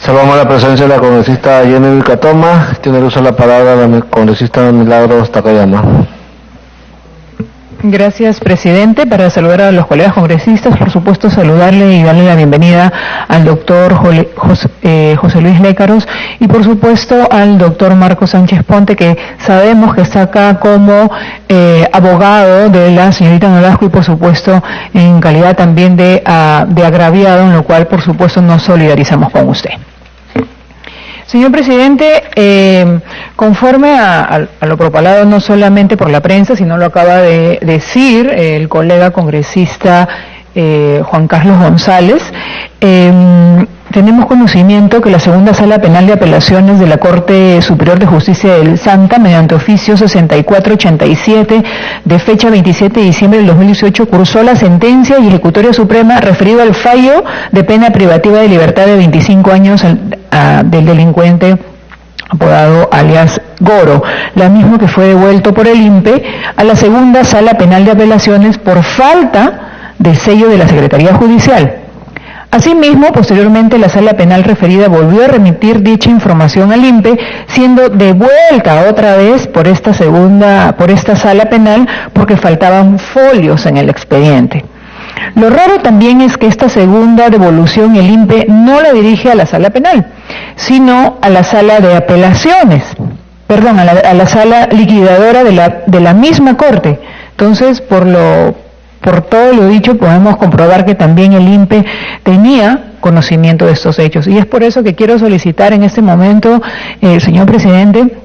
Saludamos la presencia de la congresista Jenny Vilcatoma. Tiene el uso de la palabra la congresista Milagros Takayama. Gracias, presidente. Para saludar a los colegas congresistas, por supuesto, saludarle y darle la bienvenida al doctor José Luis Lécaros y, por supuesto, al doctor Marco Sánchez Ponte, que sabemos que está acá como abogado de la señorita Nolasco y, por supuesto, en calidad también de agraviado, en lo cual, por supuesto, nos solidarizamos con usted. Señor presidente, conforme a lo propalado no solamente por la prensa, sino lo acaba de decir el colega congresista Juan Carlos González, tenemos conocimiento que la segunda sala penal de apelaciones de la Corte Superior de Justicia del Santa, mediante oficio 6487 de fecha 27 de diciembre del 2018, cursó la sentencia y ejecutoria suprema referido al fallo de pena privativa de libertad de 25 años del delincuente apodado alias Goro, la misma que fue devuelto por el INPE a la segunda sala penal de apelaciones por falta de sello de la Secretaría Judicial. Asimismo, posteriormente la sala penal referida volvió a remitir dicha información al INPE, siendo devuelta otra vez por esta sala penal porque faltaban folios en el expediente. Lo raro también es que esta segunda devolución el INPE no la dirige a la sala penal, sino a la sala de apelaciones, perdón, a la sala liquidadora de la misma Corte. Entonces, por todo lo dicho, podemos comprobar que también el INPE tenía conocimiento de estos hechos. Y es por eso que quiero solicitar en este momento, señor presidente,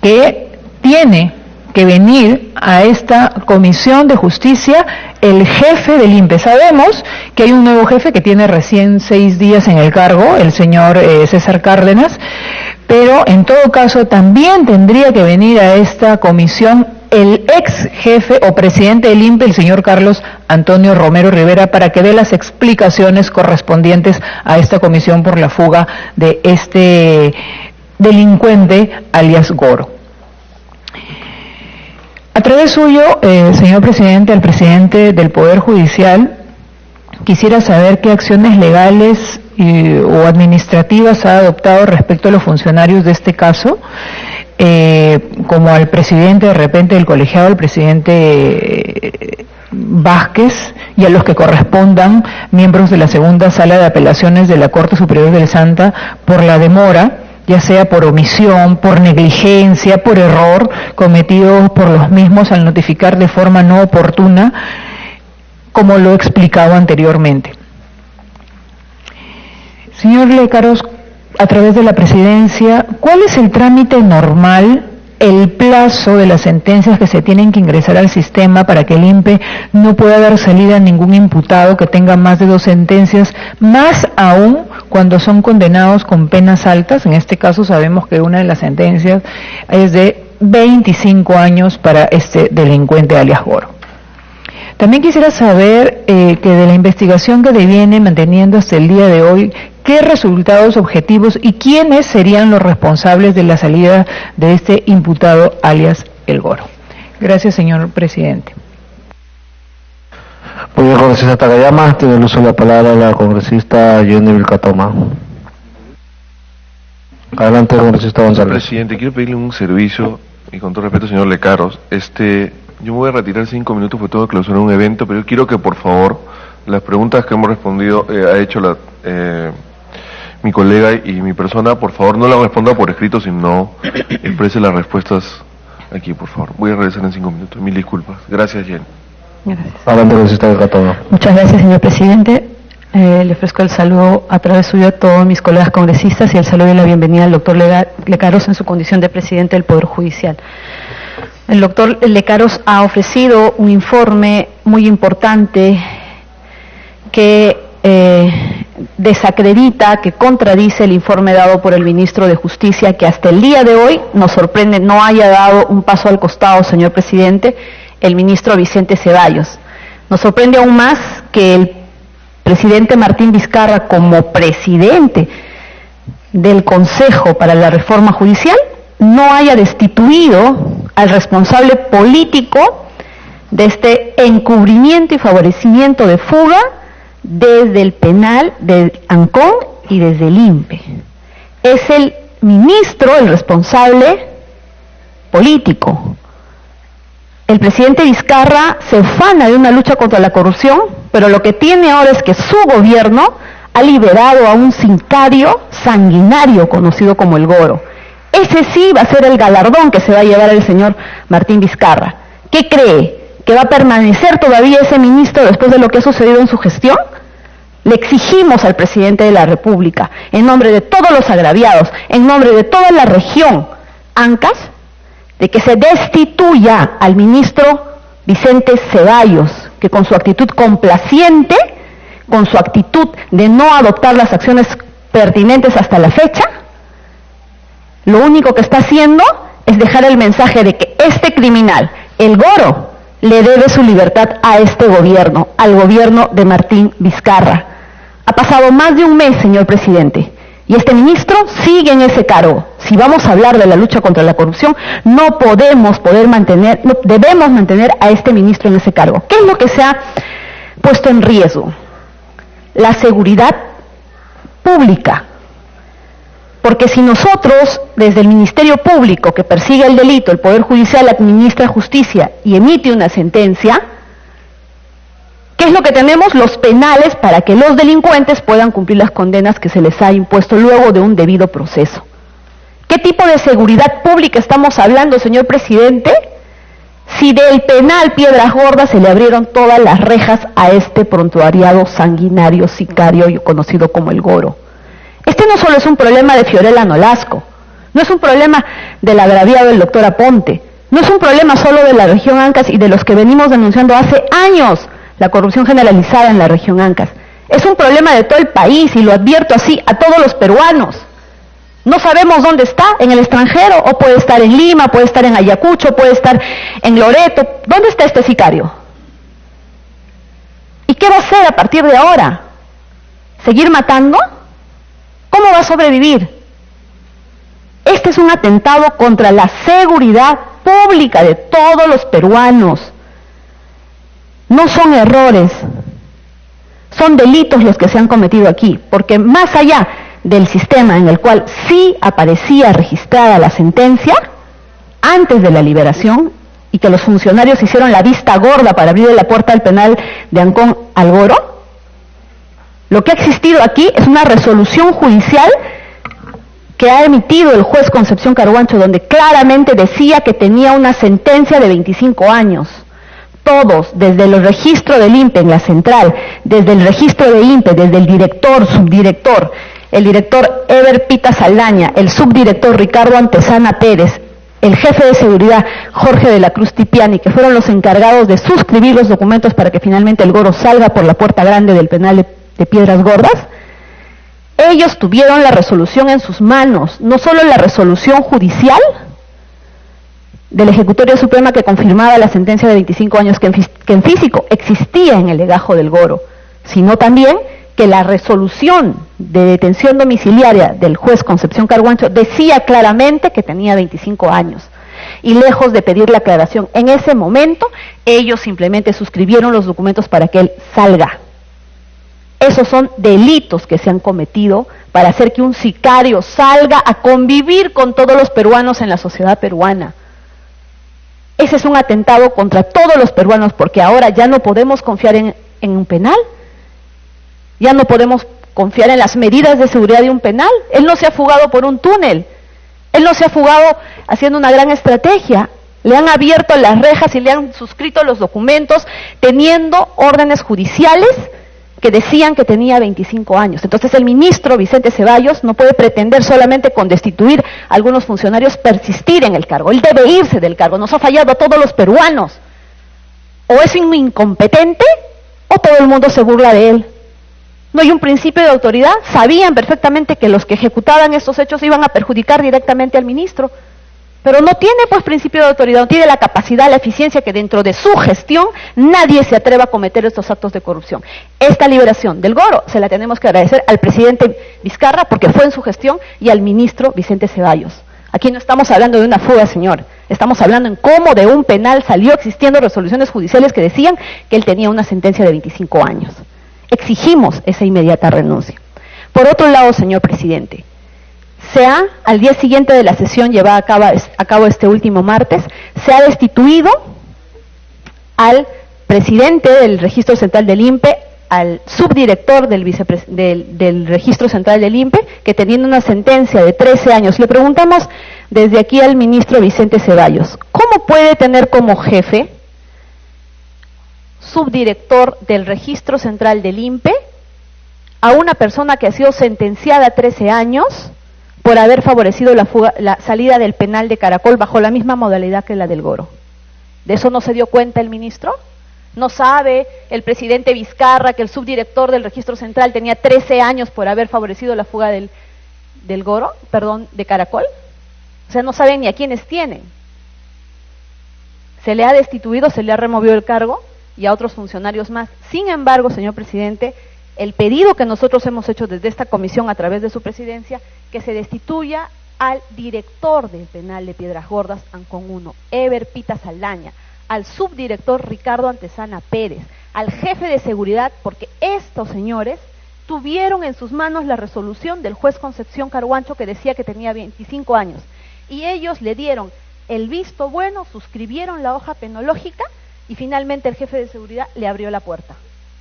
que tiene que venir a esta Comisión de Justicia el jefe del INPE. Sabemos que hay un nuevo jefe que tiene recién 6 días en el cargo, el señor César Cárdenas, pero en todo caso también tendría que venir a esta comisión el ex jefe o presidente del INPE, el señor Carlos Antonio Romero Rivera, para que dé las explicaciones correspondientes a esta comisión por la fuga de este delincuente alias Goro. A través suyo, señor presidente, al presidente del Poder Judicial, quisiera saber qué acciones legales o administrativas ha adoptado respecto a los funcionarios de este caso, como al presidente de repente del colegiado, el presidente Vázquez, y a los que correspondan miembros de la segunda sala de apelaciones de la Corte Superior del Santa por la demora, ya sea por omisión, por negligencia, por error cometido por los mismos al notificar de forma no oportuna, como lo he explicado anteriormente. Señor Lécaros, a través de la presidencia, ¿cuál es el trámite normal, el plazo de las sentencias que se tienen que ingresar al sistema para que el INPE no pueda dar salida a ningún imputado que tenga más de 2 sentencias, más aún cuando son condenados con penas altas? En este caso sabemos que una de las sentencias es de 25 años para este delincuente alias Goro. También quisiera saber que de la investigación que deviene manteniendo hasta el día de hoy, ¿qué resultados objetivos y quiénes serían los responsables de la salida de este imputado alias El Goro? Gracias, señor presidente. Muy bien, congresista Takayama. Tiene el uso de la palabra la congresista Jenny Vilcatoma. Adelante, congresista González. Presidente, quiero pedirle un servicio, y con todo respeto, señor Lécaros, yo me voy a retirar 5 minutos porque tengo que clausurar un evento, pero yo quiero que, por favor, las preguntas que hemos respondido, ha hecho mi colega y mi persona, por favor, no las responda por escrito, sino exprese las respuestas aquí, por favor. Voy a regresar en 5 minutos. Mil disculpas. Gracias, Jenny. Gracias. Adelante, congresista Vilcatoma. Muchas gracias, señor presidente. Le ofrezco el saludo a través suyo a todos mis colegas congresistas y el saludo y la bienvenida al doctor Lécaros en su condición de presidente del Poder Judicial. El doctor Lécaros ha ofrecido un informe muy importante que desacredita, que contradice el informe dado por el ministro de Justicia, que hasta el día de hoy nos sorprende no haya dado un paso al costado, señor presidente, el ministro Vicente Ceballos. Nos sorprende aún más que el presidente Martín Vizcarra, como presidente del Consejo para la Reforma Judicial, no haya destituido al responsable político de este encubrimiento y favorecimiento de fuga desde el penal de Ancón y desde el INPE. es el ministro el responsable político. El presidente Vizcarra se ufana de una lucha contra la corrupción, pero lo que tiene ahora es que su gobierno ha liberado a un sicario sanguinario conocido como el Goro. Ese sí va a ser el galardón que se va a llevar el señor Martín Vizcarra. ¿Qué cree? ¿Que va a permanecer todavía ese ministro después de lo que ha sucedido en su gestión? Le exigimos al presidente de la República, en nombre de todos los agraviados, en nombre de toda la región Ancash, de que se destituya al ministro Vicente Ceballos, que con su actitud complaciente, con su actitud de no adoptar las acciones pertinentes hasta la fecha, lo único que está haciendo es dejar el mensaje de que este criminal, el Goro, le debe su libertad a este gobierno, al gobierno de Martín Vizcarra. Ha pasado más de un mes, señor presidente, y este ministro sigue en ese cargo. Si vamos a hablar de la lucha contra la corrupción, no debemos mantener a este ministro en ese cargo. ¿Qué es lo que se ha puesto en riesgo? La seguridad pública. Porque si nosotros, desde el Ministerio Público, que persigue el delito, el Poder Judicial administra justicia y emite una sentencia, ¿qué es lo que tenemos? Los penales para que los delincuentes puedan cumplir las condenas que se les ha impuesto luego de un debido proceso. ¿Qué tipo de seguridad pública estamos hablando, señor presidente? Si del penal Piedras Gordas se le abrieron todas las rejas a este prontuariado sanguinario, sicario y conocido como el Goro. Este no solo es un problema de Fiorella Nolasco, no es un problema del agraviado del doctor Aponte, no es un problema solo de la región Ancash y de los que venimos denunciando hace años la corrupción generalizada en la región Ancash. Es un problema de todo el país y lo advierto así a todos los peruanos. No sabemos dónde está, en el extranjero, o puede estar en Lima, puede estar en Ayacucho, puede estar en Loreto. ¿Dónde está este sicario? ¿Y qué va a hacer a partir de ahora? ¿Seguir matando? ¿Cómo va a sobrevivir? Este es un atentado contra la seguridad pública de todos los peruanos. No son errores, son delitos los que se han cometido aquí, porque más allá del sistema en el cual sí aparecía registrada la sentencia antes de la liberación y que los funcionarios hicieron la vista gorda para abrir la puerta del penal de Ancón al Goro, lo que ha existido aquí es una resolución judicial que ha emitido el juez Concepción Carhuancho, donde claramente decía que tenía una sentencia de 25 años. Todos, desde el registro del INPE en la central, desde el registro de INPE, desde el director, subdirector, el director Eber Pita Saldaña, el subdirector Ricardo Antesana Pérez, el jefe de seguridad Jorge de la Cruz Tipiani, que fueron los encargados de suscribir los documentos para que finalmente el Goro salga por la puerta grande del penal de Piedras Gordas, ellos tuvieron la resolución en sus manos, no solo la resolución judicial de la Ejecutoria Suprema que confirmaba la sentencia de 25 años que en físico existía en el legajo del Goro, sino también que la resolución de detención domiciliaria del juez Concepción Carhuancho decía claramente que tenía 25 años. Y lejos de pedir la aclaración en ese momento, ellos simplemente suscribieron los documentos para que él salga. Esos son delitos que se han cometido para hacer que un sicario salga a convivir con todos los peruanos en la sociedad peruana. Ese es un atentado contra todos los peruanos, porque ahora ya no podemos confiar en un penal, ya no podemos confiar en las medidas de seguridad de un penal. Él no se ha fugado por un túnel, él no se ha fugado haciendo una gran estrategia. Le han abierto las rejas y le han suscrito los documentos teniendo órdenes judiciales que decían que tenía 25 años. Entonces el ministro Vicente Ceballos no puede pretender solamente con destituir a algunos funcionarios persistir en el cargo. Él debe irse del cargo. Nos ha fallado a todos los peruanos. O es un incompetente o todo el mundo se burla de él. No hay un principio de autoridad. Sabían perfectamente que los que ejecutaban estos hechos iban a perjudicar directamente al ministro. Pero no tiene pues principio de autoridad, no tiene la capacidad, la eficiencia que dentro de su gestión nadie se atreva a cometer estos actos de corrupción. Esta liberación del Goro se la tenemos que agradecer al presidente Vizcarra porque fue en su gestión y al ministro Vicente Ceballos. Aquí no estamos hablando de una fuga, señor. Estamos hablando en cómo de un penal salió existiendo resoluciones judiciales que decían que él tenía una sentencia de 25 años. Exigimos esa inmediata renuncia. Por otro lado, señor presidente, al día siguiente de la sesión llevada a cabo este último martes, se ha destituido al presidente del Registro Central del INPE, al subdirector del Registro Central del INPE, que teniendo una sentencia de 13 años, le preguntamos desde aquí al ministro Vicente Ceballos, ¿cómo puede tener como jefe, subdirector del Registro Central del INPE, a una persona que ha sido sentenciada a 13 años por haber favorecido la salida del penal de Caracol bajo la misma modalidad que la del Goro? ¿De eso no se dio cuenta el ministro? ¿No sabe el presidente Vizcarra que el subdirector del Registro Central tenía 13 años por haber favorecido la fuga de Caracol? O sea, no saben ni a quiénes tienen. Se le ha destituido, se le ha removido el cargo y a otros funcionarios más. Sin embargo, señor presidente, el pedido que nosotros hemos hecho desde esta comisión a través de su presidencia, que se destituya al director del penal de Piedras Gordas, Ancón 1, Eber Pita Saldaña, al subdirector Ricardo Antesana Pérez, al jefe de seguridad, porque estos señores tuvieron en sus manos la resolución del juez Concepción Carhuancho que decía que tenía 25 años, y ellos le dieron el visto bueno, suscribieron la hoja penológica, y finalmente el jefe de seguridad le abrió la puerta,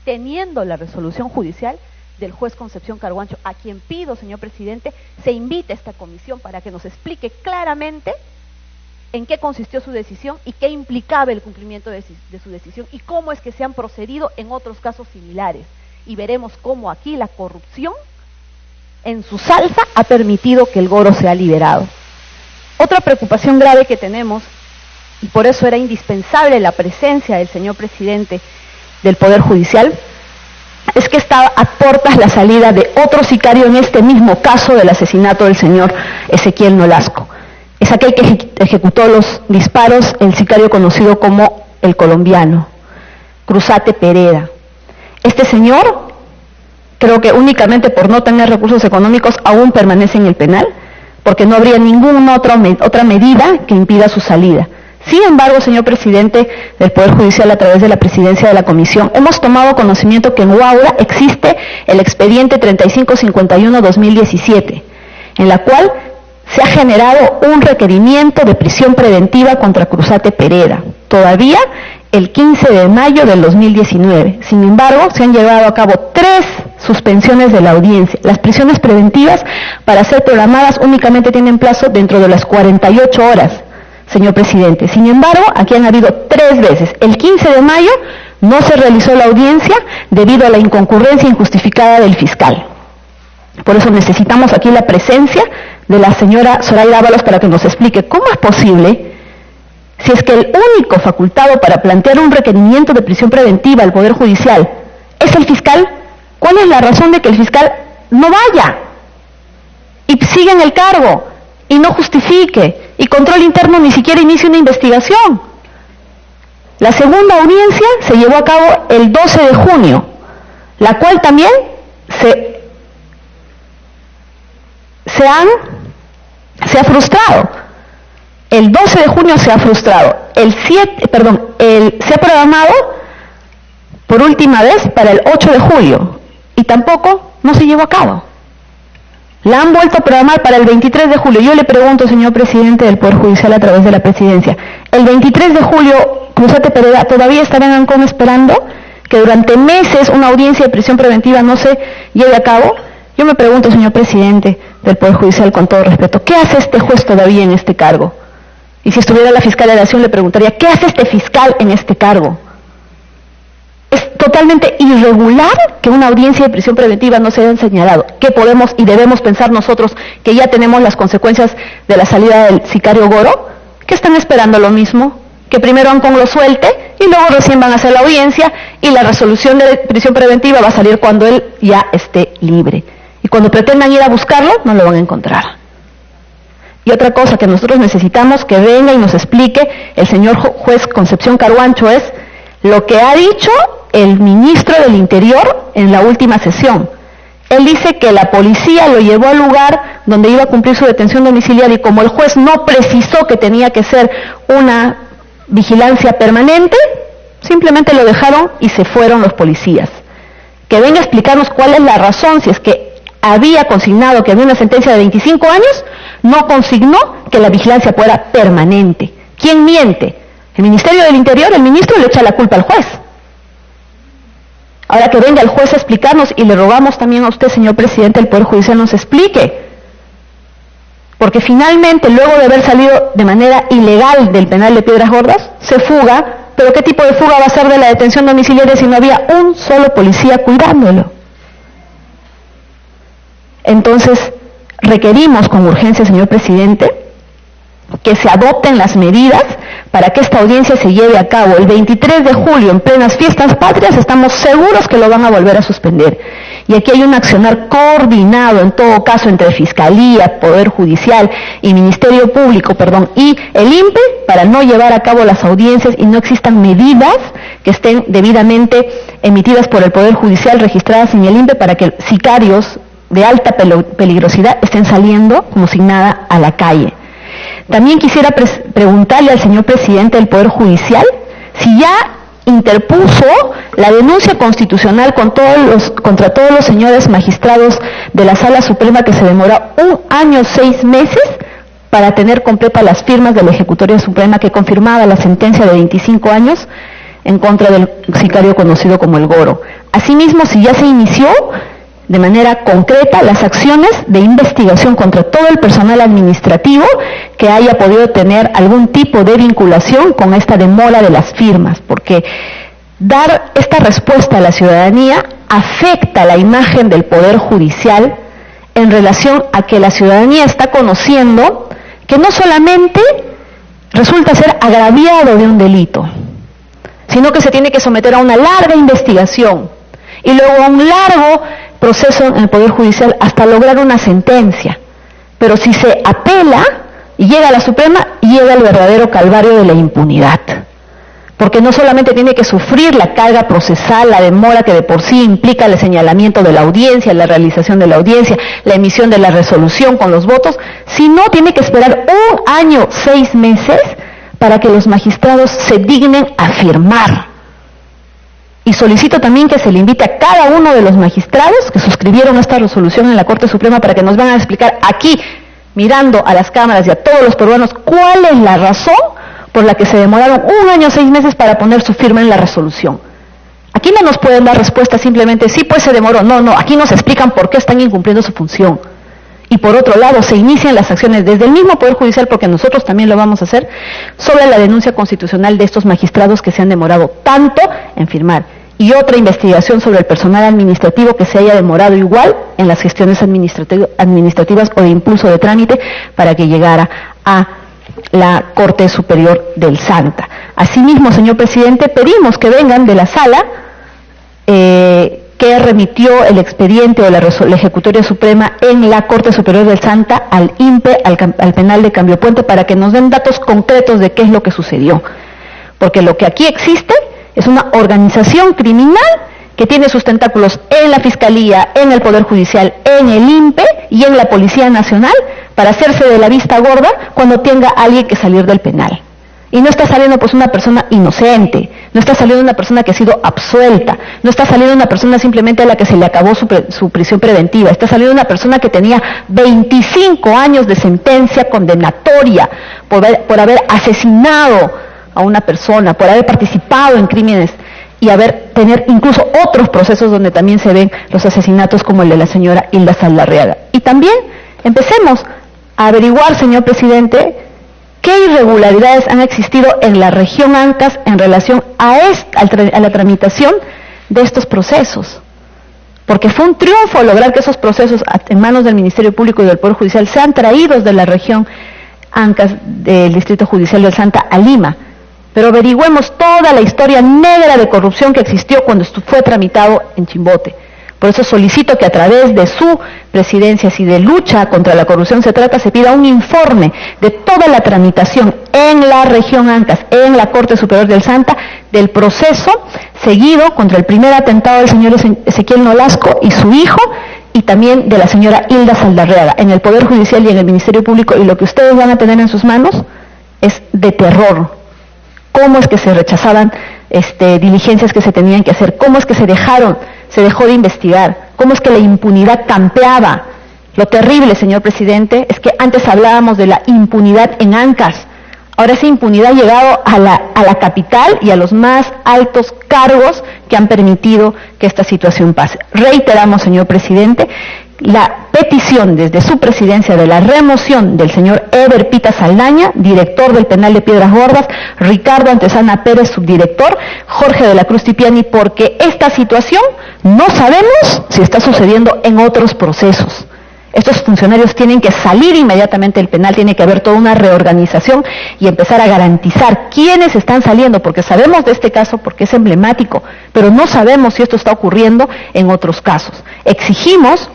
teniendo la resolución judicial del juez Concepción Carhuancho, a quien pido, señor presidente, se invite a esta comisión para que nos explique claramente en qué consistió su decisión y qué implicaba el cumplimiento de su decisión y cómo es que se han procedido en otros casos similares. Y veremos cómo aquí la corrupción en su salsa ha permitido que el Goro sea liberado. Otra preocupación grave que tenemos, y por eso era indispensable la presencia del señor presidente del Poder Judicial, es que está a puertas la salida de otro sicario en este mismo caso del asesinato del señor Ezequiel Nolasco. Es aquel que ejecutó los disparos, el sicario conocido como el colombiano, Cruzate Pereda. Este señor, creo que únicamente por no tener recursos económicos, aún permanece en el penal, porque no habría ninguna otra medida que impida su salida. Sin embargo, señor presidente del Poder Judicial, a través de la presidencia de la comisión, hemos tomado conocimiento que en Huaura existe el expediente 3551-2017, en la cual se ha generado un requerimiento de prisión preventiva contra Cruzate Pereda, todavía el 15 de mayo del 2019. Sin embargo, se han llevado a cabo 3 suspensiones de la audiencia. Las prisiones preventivas, para ser programadas, únicamente tienen plazo dentro de las 48 horas, señor presidente. Sin embargo, aquí han habido 3 veces. El 15 de mayo no se realizó la audiencia debido a la inconcurrencia injustificada del fiscal. Por eso necesitamos aquí la presencia de la señora Zoraida Ábalos para que nos explique cómo es posible, si es que el único facultado para plantear un requerimiento de prisión preventiva al Poder Judicial es el fiscal, ¿cuál es la razón de que el fiscal no vaya y siga en el cargo y no justifique y control interno ni siquiera inicie una investigación? La segunda audiencia se llevó a cabo el 12 de junio, la cual también se ha frustrado. El 12 de junio se ha frustrado. Se ha programado por última vez para el 8 de julio y tampoco no se llevó a cabo. La han vuelto a programar para el 23 de julio. Yo le pregunto, señor presidente del Poder Judicial, a través de la presidencia, el 23 de julio, Cruzate Pereda todavía estará en Ancón esperando que durante meses una audiencia de prisión preventiva no se lleve a cabo. Yo me pregunto, señor presidente del Poder Judicial, con todo respeto, ¿qué hace este juez todavía en este cargo? Y si estuviera la fiscal de la Nación le preguntaría, ¿qué hace este fiscal en este cargo? Es totalmente irregular que una audiencia de prisión preventiva no se haya señalado. ¿Qué podemos y debemos pensar nosotros que ya tenemos las consecuencias de la salida del sicario Goro? ¿Qué están esperando lo mismo? Que primero Ancón lo suelte y luego recién van a hacer la audiencia y la resolución de prisión preventiva va a salir cuando él ya esté libre. Y cuando pretendan ir a buscarlo, no lo van a encontrar. Y otra cosa que nosotros necesitamos que venga y nos explique el señor juez Concepción Carhuancho es lo que ha dicho el ministro del Interior en la última sesión. Él dice que la policía lo llevó al lugar donde iba a cumplir su detención domiciliaria y como el juez no precisó que tenía que ser una vigilancia permanente, simplemente lo dejaron y se fueron los policías. Que venga a explicarnos cuál es la razón, si es que había consignado que había una sentencia de 25 años, no consignó que la vigilancia fuera permanente. ¿Quién miente? El Ministerio del Interior, el ministro le echa la culpa al juez. Ahora que venga el juez a explicarnos, y le rogamos también a usted, señor presidente del Poder Judicial, nos explique. Porque finalmente, luego de haber salido de manera ilegal del penal de Piedras Gordas, se fuga, pero ¿qué tipo de fuga va a ser de la detención domiciliaria si no había un solo policía cuidándolo? Entonces, requerimos con urgencia, señor presidente, que se adopten las medidas para que esta audiencia se lleve a cabo el 23 de julio en plenas fiestas patrias. Estamos seguros que lo van a volver a suspender. Y aquí hay un accionar coordinado, en todo caso, entre Fiscalía, Poder Judicial y Ministerio Público, y el INPE, para no llevar a cabo las audiencias y no existan medidas que estén debidamente emitidas por el Poder Judicial, registradas en el INPE, para que sicarios de alta peligrosidad estén saliendo como si nada a la calle. También quisiera preguntarle al señor presidente del Poder Judicial si ya interpuso la denuncia constitucional contra todos los señores magistrados de la Sala Suprema, que se demoró 1 año 6 meses para tener completas las firmas de la Ejecutoria Suprema que confirmaba la sentencia de 25 años en contra del sicario conocido como El Goro. Asimismo, si ya se inició de manera concreta las acciones de investigación contra todo el personal administrativo que haya podido tener algún tipo de vinculación con esta demora de las firmas, porque dar esta respuesta a la ciudadanía afecta la imagen del Poder Judicial en relación a que la ciudadanía está conociendo que no solamente resulta ser agraviado de un delito, sino que se tiene que someter a una larga investigación y luego a un largo proceso en el Poder Judicial hasta lograr una sentencia. Pero si se apela y llega a la Suprema, llega el verdadero calvario de la impunidad. Porque no solamente tiene que sufrir la carga procesal, la demora que de por sí implica el señalamiento de la audiencia, la realización de la audiencia, la emisión de la resolución con los votos, sino tiene que esperar 1 año 6 meses para que los magistrados se dignen a firmar. Y solicito también que se le invite a cada uno de los magistrados que suscribieron esta resolución en la Corte Suprema para que nos van a explicar aquí, mirando a las cámaras y a todos los peruanos, cuál es la razón por la que se demoraron 1 año 6 meses para poner su firma en la resolución. Aquí no nos pueden dar respuesta simplemente, sí, pues se demoró. No, aquí nos explican por qué están incumpliendo su función. Y por otro lado, se inician las acciones desde el mismo Poder Judicial, porque nosotros también lo vamos a hacer, sobre la denuncia constitucional de estos magistrados que se han demorado tanto en firmar. Y otra investigación sobre el personal administrativo que se haya demorado igual en las gestiones administrativas o de impulso de trámite para que llegara a la Corte Superior del Santa. Asimismo, señor presidente, pedimos que vengan de la sala que remitió el expediente de la Ejecutoria Suprema en la Corte Superior del Santa al INPE, al penal de Cambio Puente, para que nos den datos concretos de qué es lo que sucedió. Porque lo que aquí existe es una organización criminal que tiene sus tentáculos en la Fiscalía, en el Poder Judicial, en el INPE y en la Policía Nacional, para hacerse de la vista gorda cuando tenga alguien que salir del penal. Y no está saliendo pues una persona inocente, no está saliendo una persona que ha sido absuelta, no está saliendo una persona simplemente a la que se le acabó su prisión preventiva, está saliendo una persona que tenía 25 años de sentencia condenatoria por haber asesinado a una persona, por haber participado en crímenes y tener incluso otros procesos donde también se ven los asesinatos como el de la señora Hilda Saldarriaga. Y también empecemos a averiguar, señor presidente, qué irregularidades han existido en la región Ancas en relación a la tramitación de estos procesos. Porque fue un triunfo lograr que esos procesos en manos del Ministerio Público y del Poder Judicial sean traídos de la región Ancas del Distrito Judicial del Santa a Lima. Pero averigüemos toda la historia negra de corrupción que existió cuando fue tramitado en Chimbote. Por eso solicito que a través de su presidencia, si de lucha contra la corrupción se trata, se pida un informe de toda la tramitación en la región Ancas, en la Corte Superior del Santa, del proceso seguido contra el primer atentado del señor Ezequiel Nolasco y su hijo, y también de la señora Hilda Saldarriaga, en el Poder Judicial y en el Ministerio Público. Y lo que ustedes van a tener en sus manos es de terror. ¿Cómo es que se rechazaban diligencias que se tenían que hacer? ¿Cómo es que se dejó de investigar? cómo es que la impunidad campeaba. Lo terrible, señor presidente, es que antes hablábamos de la impunidad en Ancash. Ahora esa impunidad ha llegado a la capital y a los más altos cargos que han permitido que esta situación pase. Reiteramos, señor presidente, la petición desde su presidencia de la remoción del señor Eber Pita Saldaña, director del penal de Piedras Gordas, Ricardo Antesana Pérez, subdirector, Jorge de la Cruz Tipiani, porque esta situación no sabemos si está sucediendo en otros procesos. Estos funcionarios tienen que salir inmediatamente del penal, tiene que haber toda una reorganización y empezar a garantizar quiénes están saliendo, porque sabemos de este caso porque es emblemático, pero no sabemos si esto está ocurriendo en otros casos. Exigimos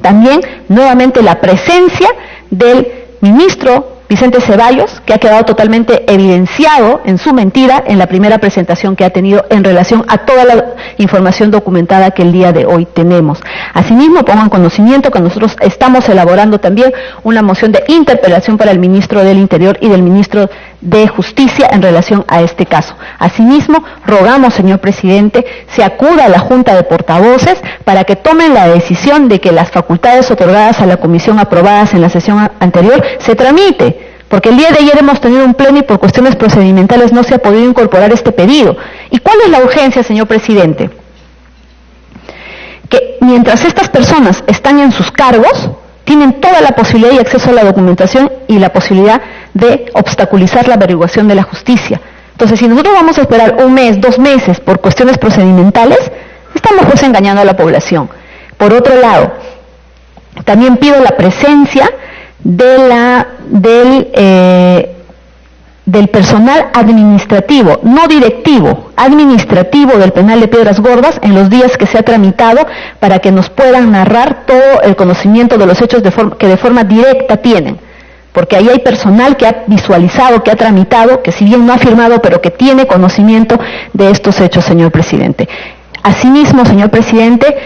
también nuevamente la presencia del ministro Vicente Ceballos, que ha quedado totalmente evidenciado en su mentira en la primera presentación que ha tenido en relación a toda la información documentada que el día de hoy tenemos. Asimismo, pongan conocimiento que nosotros estamos elaborando también una moción de interpelación para el ministro del Interior y del ministro de Justicia en relación a este caso. Asimismo, rogamos, señor presidente, se acuda a la Junta de Portavoces para que tomen la decisión de que las facultades otorgadas a la comisión aprobadas en la sesión anterior se tramite, porque el día de ayer hemos tenido un pleno y por cuestiones procedimentales no se ha podido incorporar este pedido. ¿Y cuál es la urgencia, señor presidente? Que mientras estas personas están en sus cargos, tienen toda la posibilidad y acceso a la documentación y la posibilidad de obstaculizar la averiguación de la justicia. Entonces, si nosotros vamos a esperar un mes, 2 meses por cuestiones procedimentales, estamos pues engañando a la población. Por otro lado, también pido la presencia del personal administrativo, no directivo, administrativo del penal de Piedras Gordas en los días que se ha tramitado para que nos puedan narrar todo el conocimiento de los hechos que de forma directa tienen. Porque ahí hay personal que ha visualizado, que ha tramitado, que si bien no ha firmado, pero que tiene conocimiento de estos hechos, señor presidente. Asimismo, señor presidente,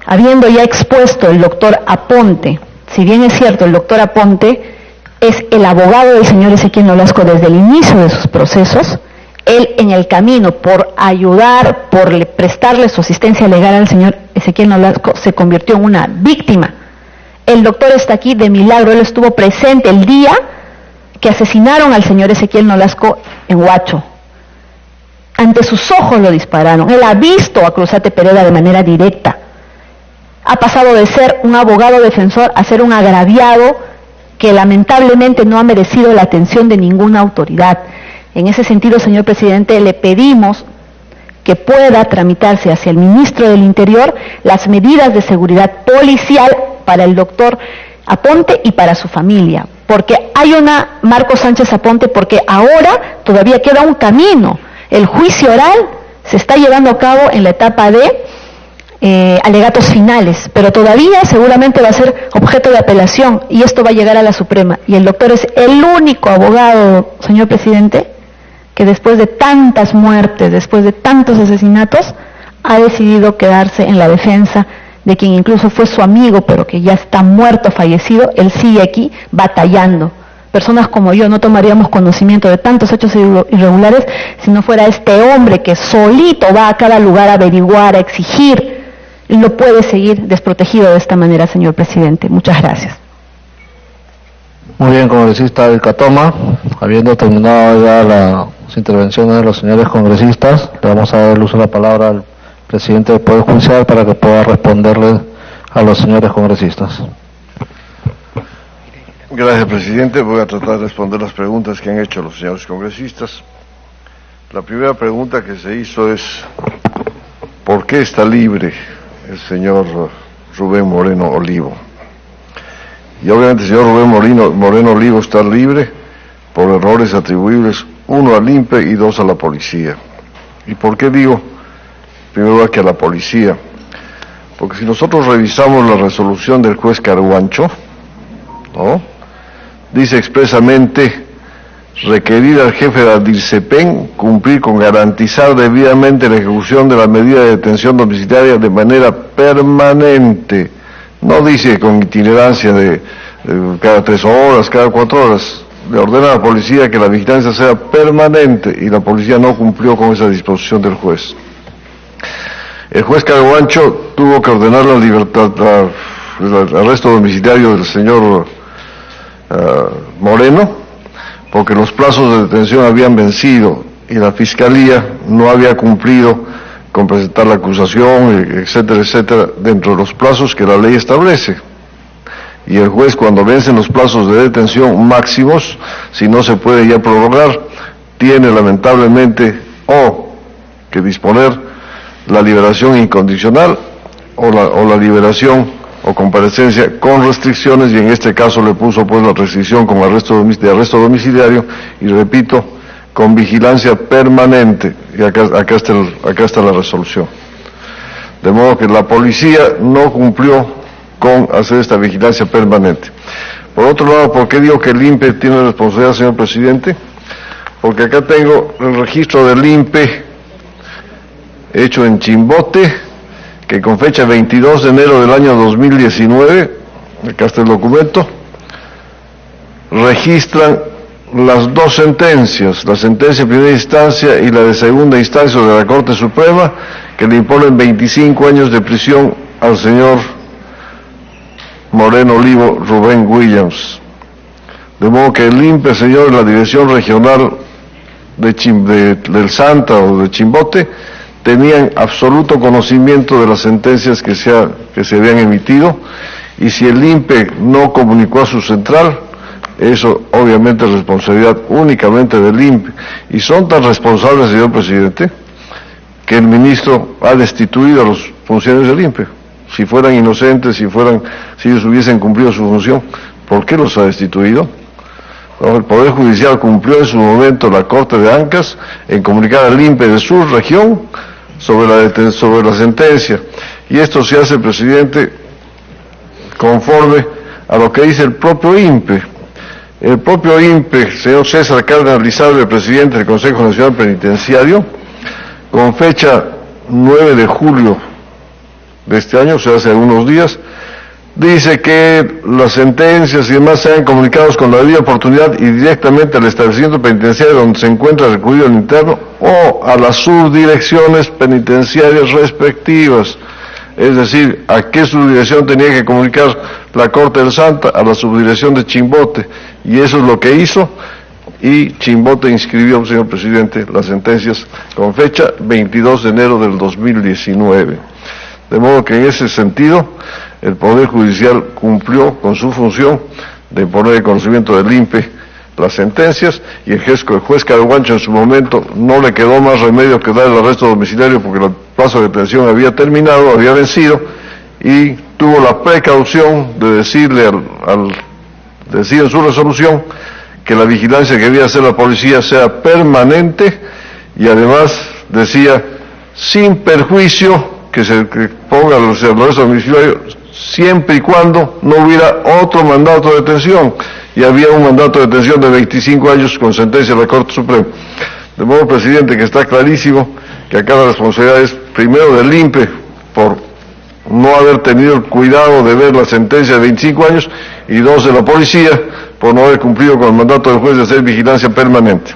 habiendo ya expuesto el doctor Aponte, si bien es cierto, el doctor Aponte es el abogado del señor Ezequiel Nolasco desde el inicio de sus procesos, él en el camino, por ayudar, por prestarle su asistencia legal al señor Ezequiel Nolasco, se convirtió en una víctima. El doctor está aquí de milagro, él estuvo presente el día que asesinaron al señor Ezequiel Nolasco en Huacho. Ante sus ojos lo dispararon, él ha visto a Cruzate Pereda de manera directa. Ha pasado de ser un abogado defensor a ser un agraviado que lamentablemente no ha merecido la atención de ninguna autoridad. En ese sentido, señor presidente, le pedimos que pueda tramitarse hacia el ministro del Interior las medidas de seguridad policial para el doctor Aponte y para su familia, porque hay una Marco Sánchez Aponte, porque ahora todavía queda un camino. El juicio oral se está llevando a cabo en la etapa de alegatos finales, pero todavía seguramente va a ser objeto de apelación y esto va a llegar a la Suprema. Y el doctor es el único abogado, señor presidente, que después de tantas muertes, después de tantos asesinatos, ha decidido quedarse en la defensa de quien incluso fue su amigo, pero que ya está muerto, fallecido. Él sigue aquí batallando. Personas como yo no tomaríamos conocimiento de tantos hechos irregulares si no fuera este hombre que solito va a cada lugar a averiguar, a exigir. Y no puede seguir desprotegido de esta manera, señor presidente. Muchas gracias. Muy bien, congresista Vilcatoma. Habiendo terminado ya las intervenciones de los señores congresistas, le vamos a dar el uso de la palabra al presidente del Poder Judicial para que pueda responderle a los señores congresistas. Gracias, presidente. Voy a tratar de responder las preguntas que han hecho los señores congresistas. La primera pregunta que se hizo es ¿por qué está libre el señor Rubén Moreno Olivo? Y obviamente el señor Rubén Moreno Olivo está libre por errores atribuibles, 1 al INPE y 2 a la policía. ¿Y por qué digo, en primer lugar, que a la policía? Porque si nosotros revisamos la resolución del juez Carguancho, ¿no?, dice expresamente requerir al jefe de Adilcepen cumplir con garantizar debidamente la ejecución de la medida de detención domiciliaria de manera permanente. No dice con itinerancia de cada 3 horas, cada 4 horas. Le ordena a la policía que la vigilancia sea permanente y la policía no cumplió con esa disposición del juez. El juez Caraguancho tuvo que ordenar la libertad, el arresto domiciliario del señor Moreno, porque los plazos de detención habían vencido y la Fiscalía no había cumplido con presentar la acusación, etcétera, etcétera, dentro de los plazos que la ley establece. Y el juez, cuando vencen los plazos de detención máximos, si no se puede ya prorrogar, tiene lamentablemente o que disponer la liberación incondicional o la liberación o comparecencia con restricciones, y en este caso le puso pues la restricción con arresto domiciliario, y repito, con vigilancia permanente, y acá está la resolución. De modo que la policía no cumplió con hacer esta vigilancia permanente. Por otro lado, ¿por qué digo que el INPE tiene responsabilidad, señor presidente? Porque acá tengo el registro del INPE hecho en Chimbote, que con fecha 22 de enero del año 2019, acá está el documento, registran las dos sentencias, la sentencia de primera instancia y la de segunda instancia de la Corte Suprema, que le imponen 25 años de prisión al señor Moreno Olivo Rubén Williams. De modo que el INPE, señor, la Dirección Regional del Santa o de Chimbote, tenían absoluto conocimiento de las sentencias que se habían emitido, y si el INPE no comunicó a su central, eso obviamente es responsabilidad únicamente del INPE. Y son tan responsables, señor presidente, que el ministro ha destituido a los funcionarios del INPE. Si fueran inocentes, si ellos hubiesen cumplido su función, ¿por qué los ha destituido? No, el Poder Judicial cumplió en su momento la Corte de Ancas en comunicar al INPE de su región sobre la sentencia, y esto se hace, presidente, conforme a lo que dice el propio INPE. El propio INPE, señor César Cárdenas Lizalde, presidente del Consejo Nacional Penitenciario, con fecha 9 de julio de este año, o sea, hace algunos días, dice que las sentencias y demás sean comunicados con la debida oportunidad y directamente al establecimiento penitenciario donde se encuentra recluido el interno o a las subdirecciones penitenciarias respectivas. Es decir, ¿a qué subdirección tenía que comunicar la Corte del Santa? A la subdirección de Chimbote, y eso es lo que hizo, y Chimbote inscribió, señor presidente, las sentencias con fecha 22 de enero del 2019. De modo que en ese sentido, el Poder Judicial cumplió con su función de poner en conocimiento del INPE las sentencias, y el juez Caraguancho en su momento no le quedó más remedio que dar el arresto domiciliario porque el plazo de detención había terminado, había vencido, y tuvo la precaución de decirle decir en su resolución que la vigilancia que debía hacer la policía sea permanente, y además decía, sin perjuicio que ponga el arresto domiciliario, siempre y cuando no hubiera otro mandato de detención, y había un mandato de detención de 25 años con sentencia de la Corte Suprema. De modo, presidente, que está clarísimo que acá la responsabilidad es primero del INPE por no haber tenido el cuidado de ver la sentencia de 25 años, y dos, de la policía por no haber cumplido con el mandato del juez de hacer vigilancia permanente.